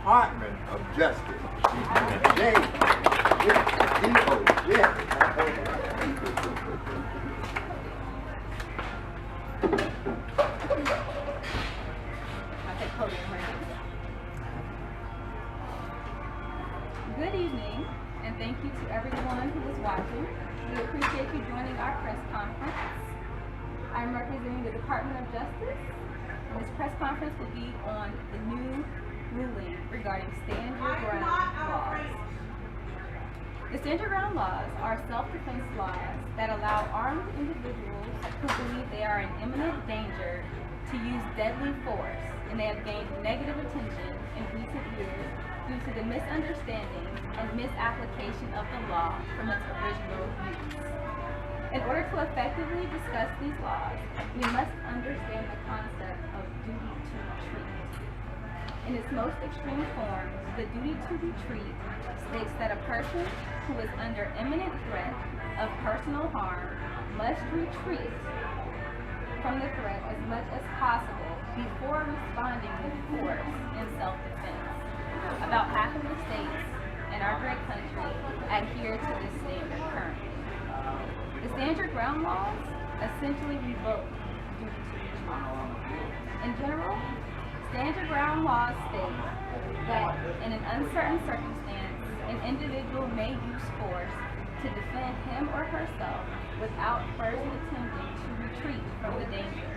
Department of Justice. Good evening, and thank you to everyone who is watching. We appreciate you joining our press conference. I'm representing the Department of Justice, and this press conference will be on the new ruling regarding stand your ground laws. The stand your ground laws are self-defense laws that allow armed individuals who believe they are in imminent danger to use deadly force, and they have gained negative attention in recent years due to the misunderstanding and misapplication of the law from its original use. In order to effectively discuss these laws, we must understand the concept of duty to retreat. In its most extreme form, the duty to retreat states that a person who is under imminent threat of personal harm must retreat from the threat as much as possible before responding with force in self-defense. About half of the states in our great country adhere to this standard currently. The stand your ground laws essentially revoke duty to retreat. In general, stand your ground laws state that in an uncertain circumstance, an individual may use force to defend him or herself without first attempting to retreat from the danger.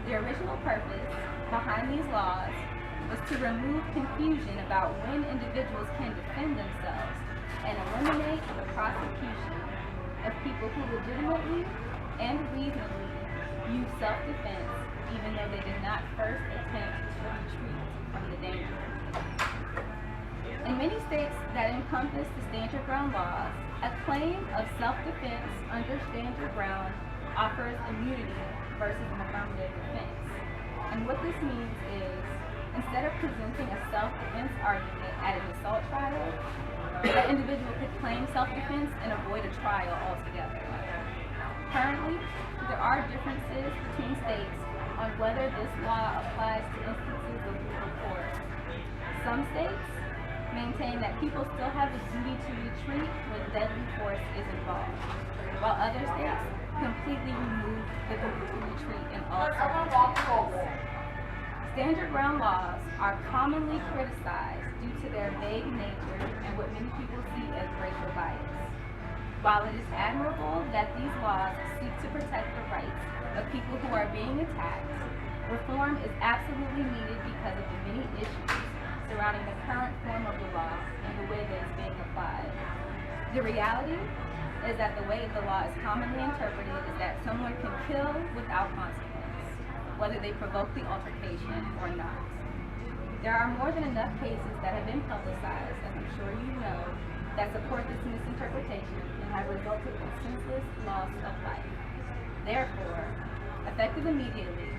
The original purpose behind these laws was to remove confusion about when individuals can defend themselves and eliminate the prosecution of people who legitimately and reasonably use self-defense even though they did not first attempt to retreat from the danger. In many states that encompass the stand your ground laws, a claim of self-defense under stand your ground offers immunity versus an affirmative defense. And what this means is, instead of presenting a self-defense argument at an assault trial, the individual could claim self-defense and avoid a trial altogether. Currently, there are differences between states on whether this law applies to instances of lethal force. Some states maintain that people still have a duty to retreat when deadly force is involved, while other states completely remove the duty to retreat in all circumstances. Stand your ground laws are commonly criticized due to their vague nature and what many people see as racial bias. While it is admirable that these laws seek to protect the rights of people who are being attacked, reform is absolutely needed because of the many issues surrounding the current form of the law and the way that it's being applied. The reality is that the way the law is commonly interpreted is that someone can kill without consequence, whether they provoke the altercation or not. There are more than enough cases that have been publicized, as I'm sure you know, that support this misinterpretation and have resulted in senseless loss of life. Therefore, effective immediately,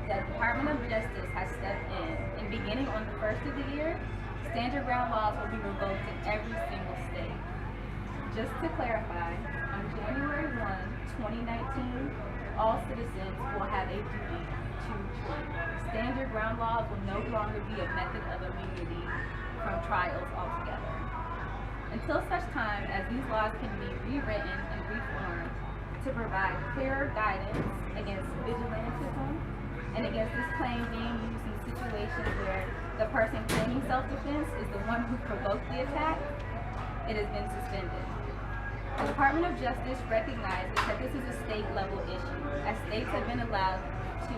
the Department of Justice has stepped in, and beginning on the first of the year, stand your ground laws will be revoked in every single state. Just to clarify, on January 1, 2019, all citizens will have a duty to retreat. Stand your ground laws will no longer be a method of immunity from trials altogether. Until such time as these laws can be rewritten and reformed to provide clearer guidance against vigilantism and against this claim being used in situations where the person claiming self-defense is the one who provoked the attack, it has been suspended. The Department of Justice recognizes that this is a state-level issue, as states have been allowed to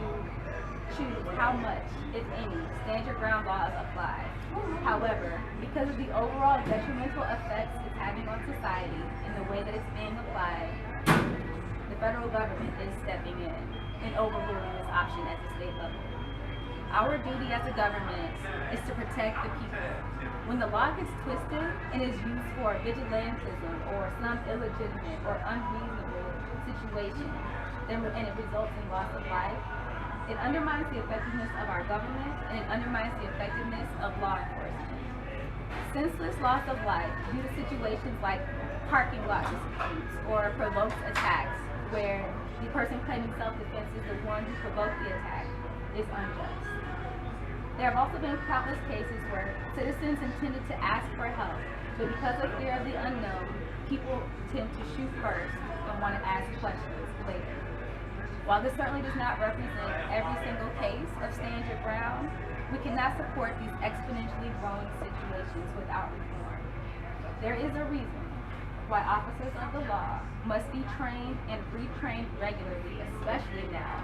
choose how much, if any, stand your ground laws apply. However, because of the overall detrimental effects it's having on society and the way that it's being applied, the federal government is stepping in and overruling this option at the state level. Our duty as a government is to protect the people. When the law gets twisted and is used for vigilantism or some illegitimate or unreasonable situation, and it results in loss of life, it undermines the effectiveness of our government and it undermines the effectiveness of law enforcement. Senseless loss of life due to situations like parking lot disputes or provoked attacks where the person claiming self-defense is the one who provoked the attack is unjust. There have also been countless cases where citizens intended to ask for help, but because of fear of the unknown, people tend to shoot first and want to ask questions later. While this certainly does not represent every single case of stand your ground, we cannot support these exponentially growing situations without reform. There is a reason why officers of the law must be trained and retrained regularly, especially now,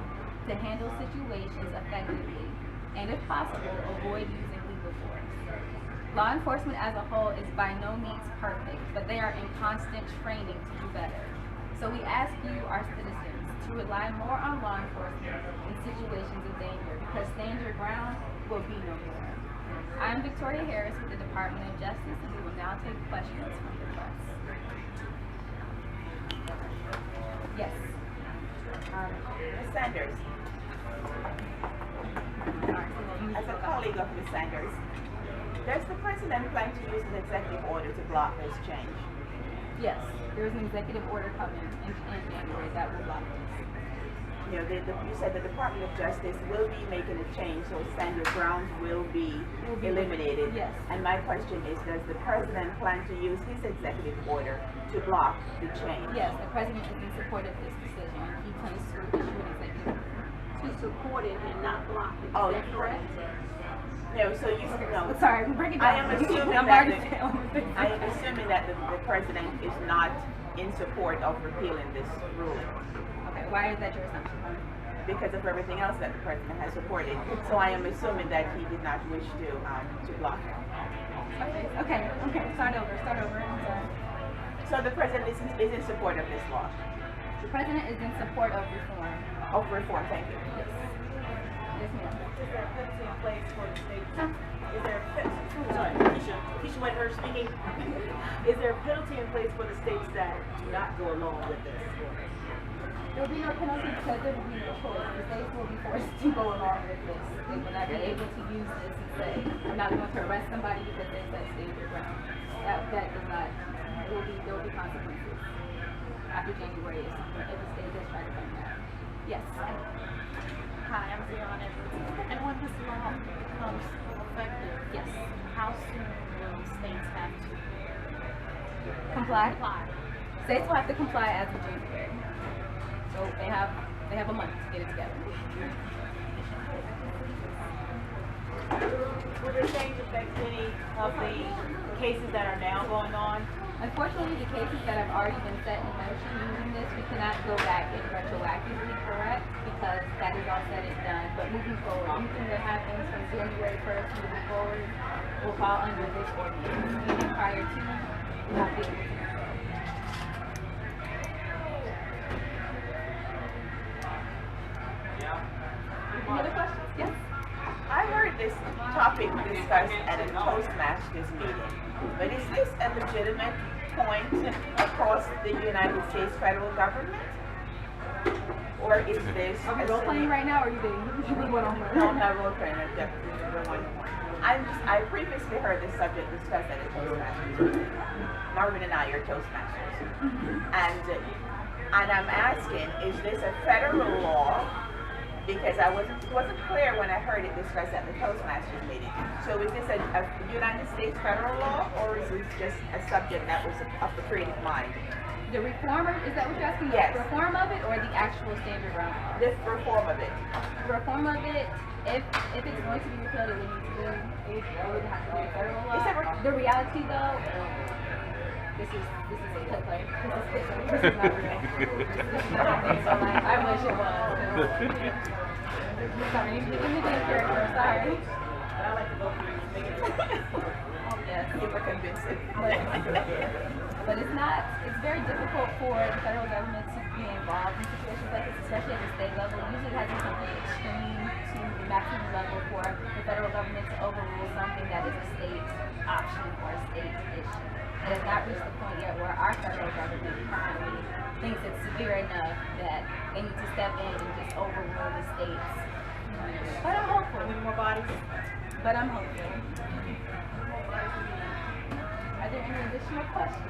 to handle situations effectively and, if possible, avoid using legal force. Law enforcement as a whole is by no means perfect, but they are in constant training to do better. So we ask you, our citizens, to rely more on law enforcement in situations of danger, because stand your ground will be no more. I'm Victoria Harris with the Department of Justice, and we will now take questions from the press. Yes. Ms. Sanders, as a colleague of Ms. Sanders, does the president plan to use an executive order to block this change? Yes, there is an executive order coming in January that will block this. You know, you said the Department of Justice will be making a change, so stand your ground will be eliminated. Yes. And my question is, does the president plan to use his executive order to block the change? Yes, the president is in support of this decision. He plans to issue an executive order. To support it and not block it. Oh, Is that correct? No, so you know. Sorry, bring it down. I am assuming I'm that already I am assuming that the president is not in support of repealing this ruling, Okay, why is that your assumption? because of everything else that the president has supported. So I am assuming that he did not wish to block it. Okay. Start over. I'm sorry. So the president is in support of this law, The president is in support of reform. of reform. Thank you. Yes. Yes, ma'am. Is there a penalty in place for the state? Is there a Sorry, Keisha Whitehurst speaking. Is there a penalty in place for the states that do not go along with this? There will be no penalty because there will be no choice. The states will be forced to go along with this. They will not be able to use this and say, I'm not going to arrest somebody because they said stand your ground. That does not, there will be consequences after January if the state does try to come back. Yes. Hi, I'm Zion Edwards. And when this law becomes effective, Yes. how soon will states have to Comply? apply? States will have to comply as of January. So they have a month to get it together. Will the change affect any of the cases that are now going on? Unfortunately, the cases that have already been set in motion using this, we cannot go back and retroactively correct because that is all said and done. But moving forward, anything that happens from January 1st moving forward will fall under this ordinance. Anything prior to, we won't be able to control. Any other questions? Yes? I heard this topic discussed at a Toastmasters meeting, but is this a legitimate point across the United States federal government? Or is this... Are we role playing right now, or are you being one-on-one? No, I'm not role playing, I'm definitely one-on-one. I previously heard this subject discussed at a Toastmasters meeting. Marvin and I are Toastmasters. And I'm asking, is this a federal law? Because it wasn't clear when I heard it discussed at the Toastmasters meeting. So is this a United States federal law, or is this just a subject that was of the creative mind? The reformer, is that what you're asking? Yes. The reform of it or the actual stand your ground law? This reform of it. The reform of it, if it's going to be repealed, it would have to be a federal law. Is it The reality though, this is not real. This is not happening in real life. I wish it was. Sorry, you give me the character, sorry. But I like to go through and make it. Yes. You were convincing. But it's not, it's very difficult for the federal government to be involved in situations like this, especially at the state level. Usually it has to be something extreme to the maximum level for the federal government to overrule something that is a state option or a state issue. It has not reached the point yet where our federal government currently thinks it's severe enough that they need to step in and just overrule the states. But I'm hopeful. We need more bodies. But I'm hopeful. Are there any additional questions?